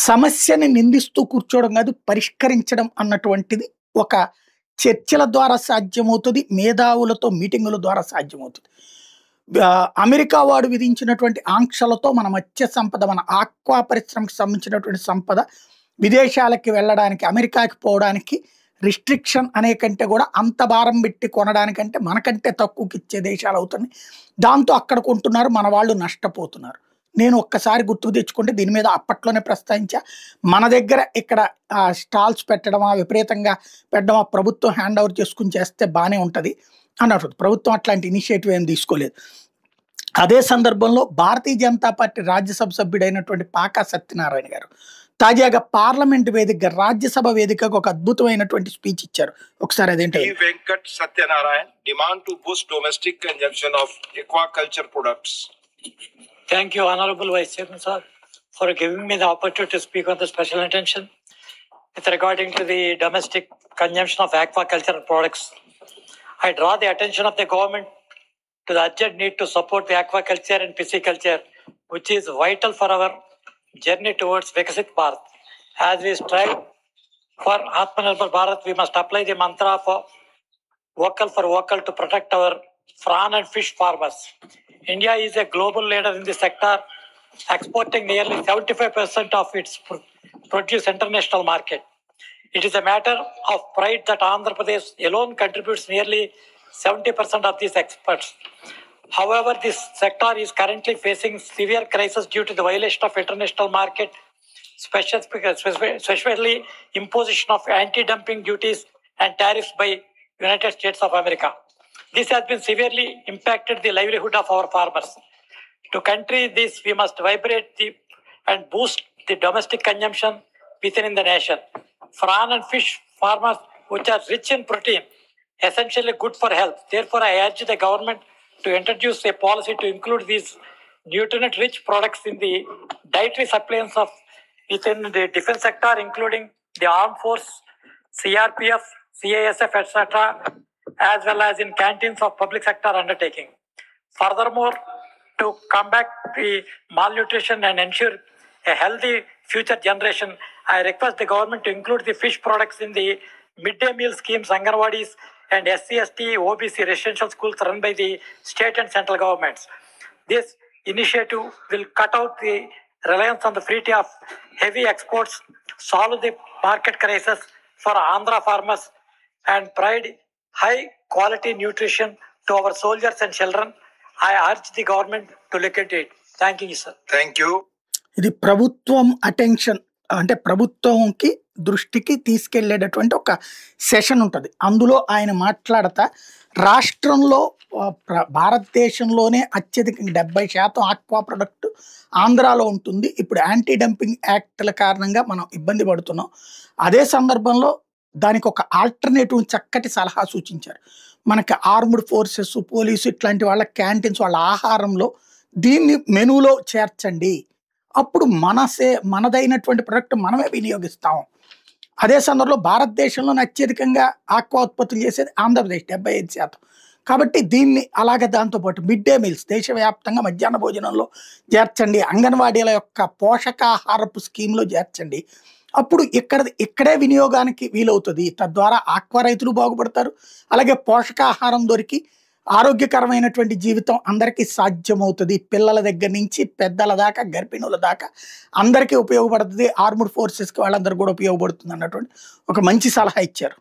సమస్యని నిందిస్తూ కూర్చోవడం కాదు, పరిష్కరించడం అన్నటువంటిది ఒక చర్చల ద్వారా సాధ్యమవుతుంది. మేధావులతో మీటింగుల ద్వారా సాధ్యమవుతుంది. అమెరికా వాడు విధించినటువంటి ఆంక్షలతో మన మత్స్య సంపద, మన ఆక్వా పరిశ్రమకు సంబంధించినటువంటి సంపద విదేశాలకి వెళ్ళడానికి, అమెరికాకి పోవడానికి రిస్ట్రిక్షన్ అనే కంటే కూడా అంత భారం పెట్టి కొనడానికంటే మనకంటే తక్కువకి ఇచ్చే దేశాలు అవుతున్నాయి. దాంతో అక్కడ కొంటున్నారు, మన వాళ్ళు నష్టపోతున్నారు. నేను ఒక్కసారి గుర్తుకు తెచ్చుకుంటే దీని మీద అప్పట్లోనే ప్రస్తావించా. మన దగ్గర ఇక్కడ స్టాల్స్ పెట్టడమా, విపరీతంగా పెట్టడమా, ప్రభుత్వం హ్యాండ్ ఓవర్ చేసుకుని చేస్తే బాగానే ఉంటుంది అన్నట్టు. ప్రభుత్వం అట్లాంటి ఇనిషియేటివ్ ఏం తీసుకోలేదు. అదే సందర్భంలో భారతీయ జనతా పార్టీ రాజ్యసభ సభ్యుడైనటువంటి పాకా సత్యనారాయణ గారు తాజాగా పార్లమెంట్ వేదికగా, రాజ్యసభ వేదికగా ఒక అద్భుతమైనటువంటి స్పీచ్ ఇచ్చారు. ఒకసారి అదేంటో. Venkat Satyanarayana demand to Boost domestic consumption of aquaculture products. Thank you, Honorable Vice Chairman, sir, for giving me the opportunity to speak on the special attention with regarding to the domestic consumption of aquaculture products. I draw the attention of the government to the urgent need to support the aquaculture and pisciculture, which is vital for our journey towards Viksit Bharat. As we strive for Atmanirbhar Bharat, we must apply the mantra of vocal for vocal to protect our prawn and fish farmers. India is a global leader in this sector, exporting nearly 75% of its produce international market. It is a matter of pride that Andhra Pradesh alone contributes nearly 70% of these exports. However, this sector is currently facing severe crisis due to the violation of international market, especially imposition of anti-dumping duties and tariffs by United States of America. This has been severely impacted the livelihood of our farmers. To counter this, we must vibrate and boost the domestic consumption within the nation. Prawn and fish farmers, which are rich in protein, essentially good for health. Therefore, I urge the government to introduce a policy to include these nutrient-rich products in the dietary supplies of within the defense sector, including the armed force, CRPF, CASF, etc., as well as in canteens of public sector undertaking. Furthermore, to combat the malnutrition and ensure a healthy future generation, I request the government to include the fish products in the midday meal schemes, Anganwadis, and SC/ST, OBC residential schools run by the state and central governments. This initiative will cut out the reliance on the free trade of heavy exports, solve the market crisis for Andhra farmers, and provide high quality nutrition to our soldiers and children. I urge the government to look at it. Thank you, sir. Thank you. ఇది ప్రభుత్వం attention అంటే ప్రభుత్వంకి దృష్టికి తీసుకెళ్లేటటువంటి ఒక session ఉంటుంది. అందులో ఆయన మాట్లాడతా రాష్ట్రంలో భారతదేశంలోనే అత్యధికంగా 70% ఆక్వా ప్రొడక్ట్ ఆంధ్రాలో ఉంటుంది. ఇప్పుడు యాంటీ డంపింగ్ యాక్ట్ల కారణంగా మనం ఇబ్బంది పడుతున్నాం. అదే సందర్భంలో దానికి ఒక ఆల్టర్నేటివ్ చక్కటి సలహా సూచించారు. మనకి ఆర్మ్డ్ ఫోర్సెస్, పోలీసు ఇట్లాంటి వాళ్ళ క్యాంటీన్స్, వాళ్ళ ఆహారంలో దీన్ని మెనూలో చేర్చండి. అప్పుడు మనదైనటువంటి ప్రొడక్ట్ మనమే వినియోగిస్తాం. అదే సందర్భంలో భారతదేశంలోనే అత్యధికంగా ఆక్వా ఉత్పత్తులు చేసేది ఆంధ్రప్రదేశ్ 75%. కాబట్టి దీన్ని అలాగే దాంతోపాటు మిడ్ డే మీల్స్ దేశవ్యాప్తంగా మధ్యాహ్న భోజనంలో చేర్చండి, అంగన్వాడీల యొక్క పోషకాహారపు స్కీమ్లో చేర్చండి. అప్పుడు ఇక్కడే వినియోగానికి వీలవుతుంది. తద్వారా ఆక్వా రైతులు బాగుపడతారు, అలాగే పోషకాహారం దొరికి ఆరోగ్యకరమైనటువంటి జీవితం అందరికీ సాధ్యమవుతుంది. పిల్లల దగ్గర నుంచి పెద్దల దాకా, గర్భిణుల దాకా అందరికీ ఉపయోగపడుతుంది. ఆర్మ్డ్ ఫోర్సెస్కి వాళ్ళందరూ కూడా ఉపయోగపడుతుంది అన్నటువంటి ఒక మంచి సలహా ఇచ్చారు.